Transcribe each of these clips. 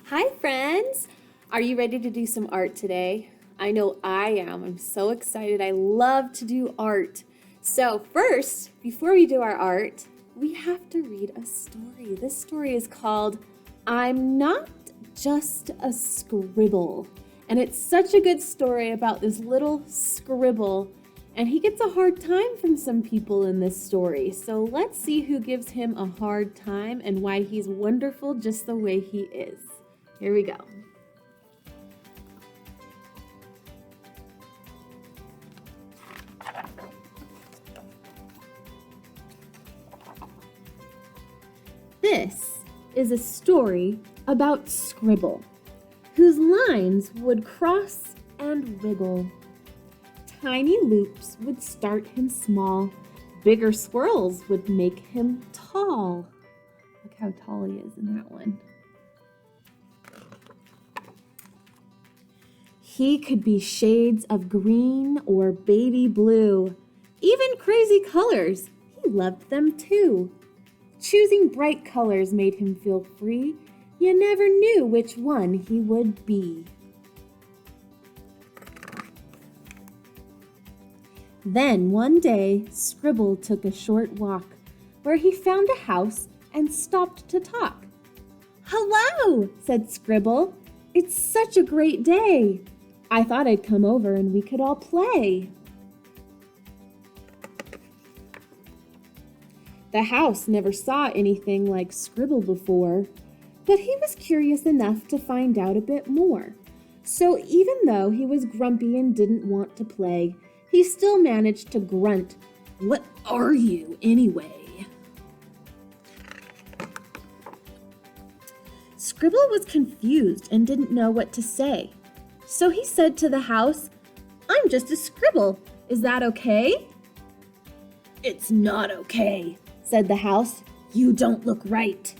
Hi friends! Are you ready to do some art today? I know I am. I'm so excited. I love to do art. So first, before we do our art, we have to read a story. This story is called I'm Not Just a Scribble. And it's such a good story about this little scribble, and he gets a hard time from some people in this story. So let's see who gives him a hard time and why he's wonderful just the way he is. Here we go. This is a story about Scribble, whose lines would cross and wiggle. Tiny loops would start him small. Bigger swirls would make him tall. Look how tall he is in that one. He could be shades of green or baby blue, even crazy colors. He loved them too. Choosing bright colors made him feel free. You never knew which one he would be. Then one day, Scribble took a short walk where he found a house and stopped to talk. "Hello," said Scribble. "It's such a great day. I thought I'd come over and we could all play." The house never saw anything like Scribble before, but he was curious enough to find out a bit more. So even though he was grumpy and didn't want to play, he still managed to grunt, "What are you anyway?" Scribble was confused and didn't know what to say. So he said to the house, "I'm just a scribble. Is that okay?" "It's not okay," said the house. "You don't look right.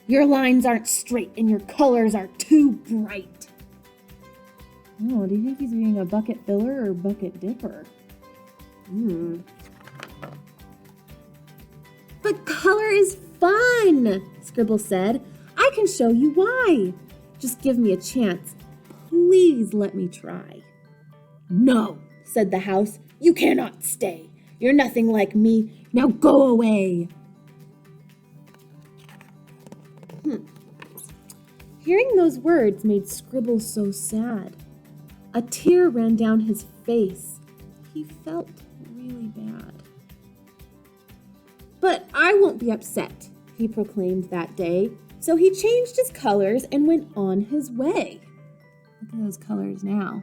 Your lines aren't straight and your colors are too bright." Oh, do you think he's being a bucket filler or bucket dipper? "But color is fun," Scribble said. "I can show you why. Just give me a chance. Please let me try." "No," said the house. "You cannot stay. You're nothing like me. Now go away." Hearing those words made Scribble so sad. A tear ran down his face. He felt really bad. "But I won't be upset," he proclaimed that day. So he changed his colors and went on his way. Look at those colors now.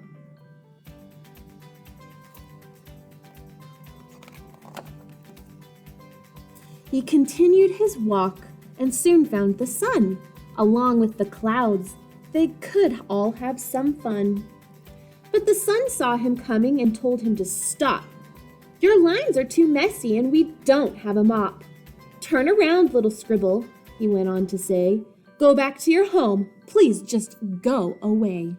He continued his walk and soon found the sun. Along with the clouds, they could all have some fun. But the sun saw him coming and told him to stop. "Your lines are too messy and we don't have a mop. Turn around, little Scribble," he went on to say. "Go back to your home. Please just go away."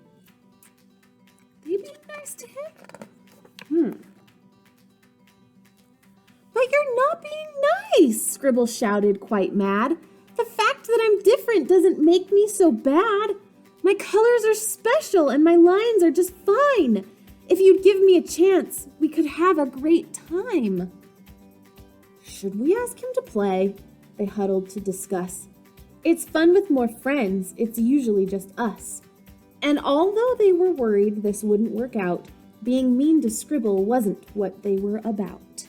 They be nice to him? "But you're not being nice," Scribble shouted, quite mad. "The fact that I'm different doesn't make me so bad. My colors are special and my lines are just fine. If you'd give me a chance, we could have a great time." "Should we ask him to play?" they huddled to discuss. "It's fun with more friends. It's usually just us." And although they were worried this wouldn't work out, being mean to Scribble wasn't what they were about.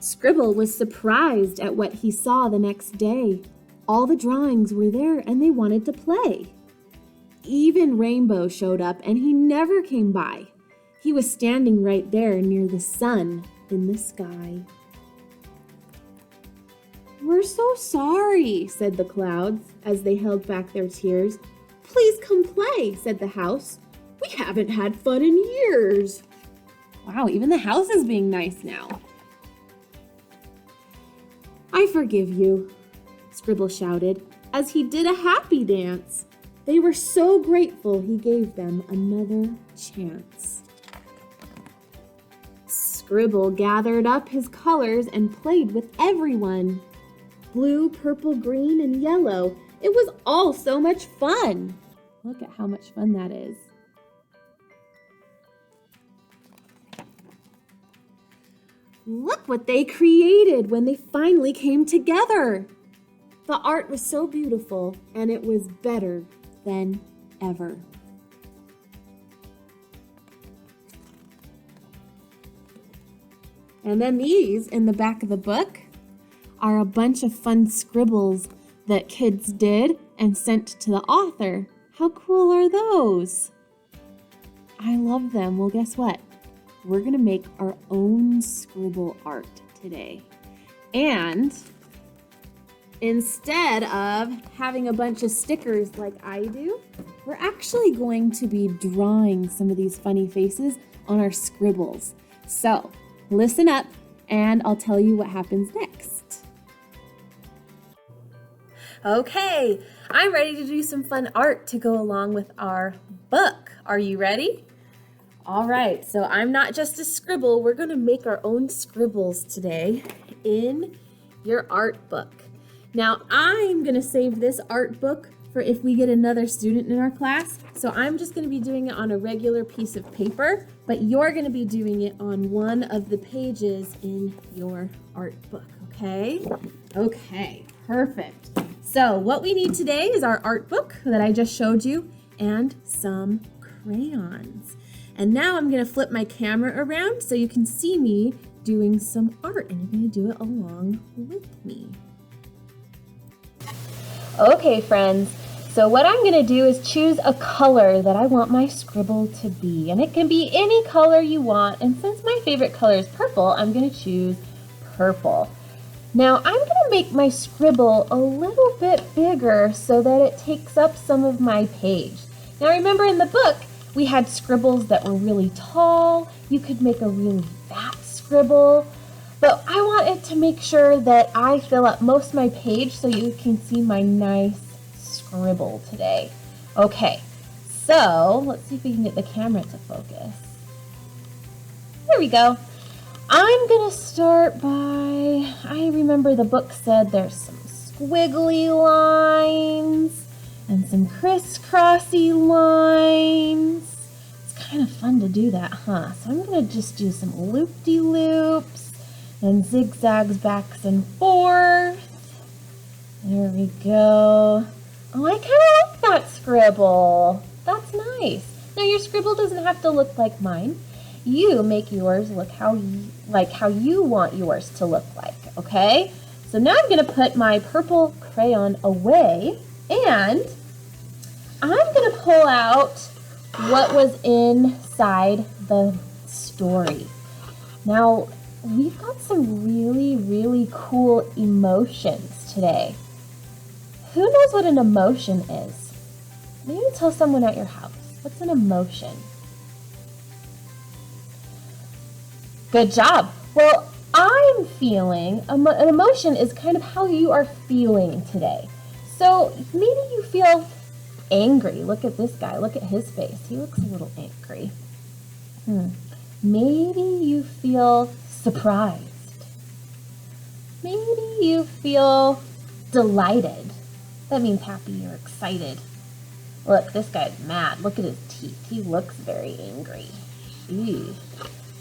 Scribble was surprised at what he saw the next day. All the drawings were there and they wanted to play. Even Rainbow showed up and he never came by. He was standing right there near the sun in the sky. "We're so sorry," said the clouds as they held back their tears. "Please come play," said the house. "We haven't had fun in years." Wow, even the house is being nice now. "I forgive you," Scribble shouted as he did a happy dance. They were so grateful he gave them another chance. Scribble gathered up his colors and played with everyone. blue, purple, green, and yellow. It was all so much fun. Look at how much fun that is. Look what they created when they finally came together. The art was so beautiful, and it was better than ever. And then these in the back of the book are a bunch of fun scribbles that kids did and sent to the author. How cool are those? I love them. Well, guess what? We're going to make our own scribble art today. And instead of having a bunch of stickers like I do, we're actually going to be drawing some of these funny faces on our scribbles. So listen up and I'll tell you what happens next. Okay, I'm ready to do some fun art to go along with our book. Are you ready? All right, so I'm not just a scribble. We're going to make our own scribbles today in your art book. Now, I'm going to save this art book for if we get another student in our class. So I'm just going to be doing it on a regular piece of paper, but you're going to be doing it on one of the pages in your art book, okay? Okay, perfect. So what we need today is our art book that I just showed you and some crayons. And now I'm going to flip my camera around so you can see me doing some art, and you're going to do it along with me. Okay, friends, so what I'm going to do is choose a color that I want my scribble to be, and it can be any color you want, and since my favorite color is purple, I'm going to choose purple. Now, I'm going to make my scribble a little bit bigger so that it takes up some of my page. Now, remember in the book, we had scribbles that were really tall. You could make a really fat scribble, but I want it to make sure that I fill up most of my page so you can see my nice scribble today. Okay, so let's see if we can get the camera to focus. There we go. I'm gonna start by, I remember the book said there's some squiggly lines and some crisscrossy lines. It's kind of fun to do that, huh? So I'm gonna just do some loop-de-loops and zigzags backs and forth. There we go. Oh, I kind of like that scribble. That's nice. Now your scribble doesn't have to look like mine. You make yours look how you want yours to look like, okay? So now I'm going to put my purple crayon away, and I'm going to pull out what was inside the story. Now, we've got some really, really cool emotions today. Who knows what an emotion is? Maybe tell someone at your house. What's an emotion? Good job. Well, I'm feeling, an emotion is kind of how you are feeling today. So maybe you feel angry. Look at this guy. Look at his face. He looks a little angry. Maybe you feel surprised. Maybe you feel delighted. That means happy or excited. Look, this guy's mad. Look at his teeth. He looks very angry. Ew.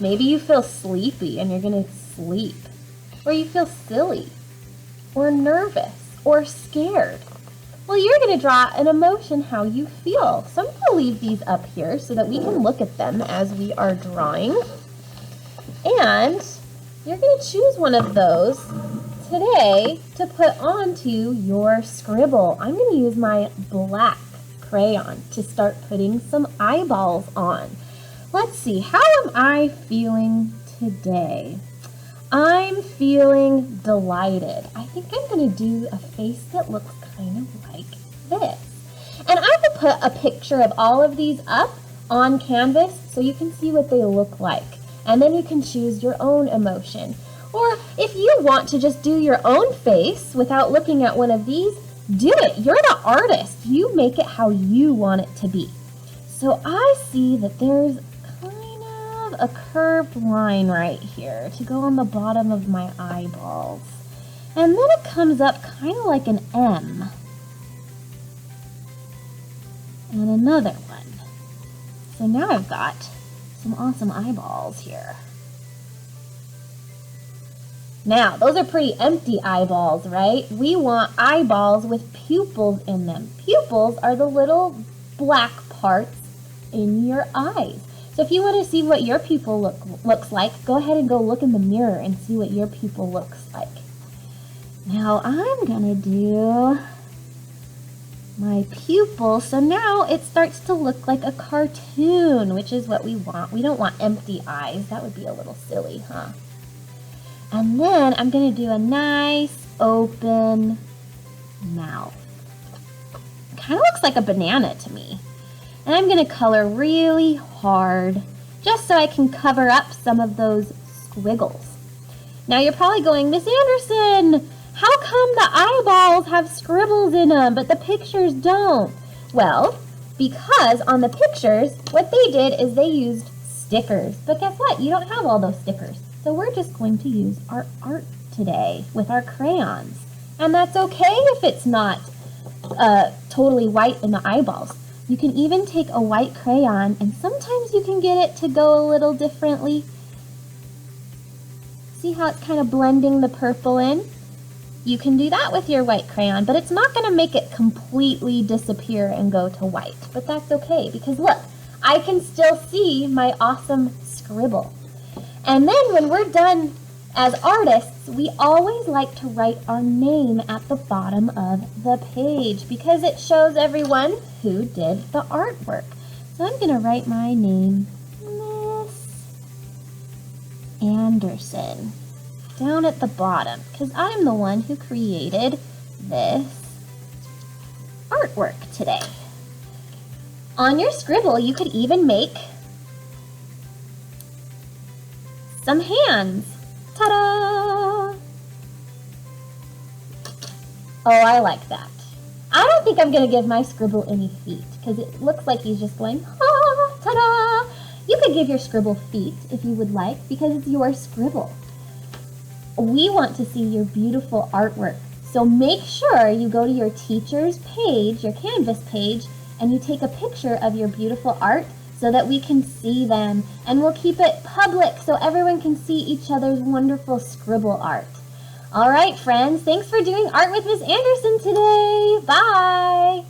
Maybe you feel sleepy and you're going to sleep. Or you feel silly, or nervous, or scared. Well, you're going to draw an emotion how you feel. So I'm going to leave these up here so that we can look at them as we are drawing. And you're going to choose one of those today to put onto your scribble. I'm going to use my black crayon to start putting some eyeballs on. Let's see, how am I feeling today? I'm feeling delighted. I think I'm going to do a face that looks kind of like this. And I will put a picture of all of these up on canvas so you can see what they look like. And then you can choose your own emotion. Or if you want to just do your own face without looking at one of these, do it. You're the artist. You make it how you want it to be. So I see that there's a curved line right here to go on the bottom of my eyeballs. And then it comes up kind of like an M. And another one. So now I've got some awesome eyeballs here. Now, those are pretty empty eyeballs, right? We want eyeballs with pupils in them. Pupils are the little black parts in your eyes. So if you want to see what your pupil looks like, go ahead and go look in the mirror and see what your pupil looks like. Now I'm going to do my pupil. So now it starts to look like a cartoon, which is what we want. We don't want empty eyes. That would be a little silly, huh? And then I'm going to do a nice open mouth. Kind of looks like a banana to me. And I'm going to color really hard just so I can cover up some of those squiggles. Now you're probably going, Miss Anderson, how come the eyeballs have scribbles in them but the pictures don't? Well, because on the pictures, what they did is they used stickers. But guess what? You don't have all those stickers. So we're just going to use our art today with our crayons. And that's okay if it's not totally white in the eyeballs. You can even take a white crayon, and sometimes you can get it to go a little differently. See how it's kind of blending the purple in? You can do that with your white crayon, but it's not going to make it completely disappear and go to white. But that's okay, because look, I can still see my awesome scribble. And then when we're done as artists, we always like to write our name at the bottom of the page because it shows everyone who did the artwork. So I'm going to write my name, Miss Anderson, down at the bottom because I'm the one who created this artwork today. On your scribble, you could even make some hands. Ta-da! Oh, I like that. I don't think I'm going to give my scribble any feet because it looks like he's just going, ah, ta-da! You could give your scribble feet if you would like because it's your scribble. We want to see your beautiful artwork. So make sure you go to your teacher's page, your Canvas page, and you take a picture of your beautiful art so that we can see them, and we'll keep it public so everyone can see each other's wonderful scribble art. All right, friends, thanks for doing art with Miss Anderson today. Bye!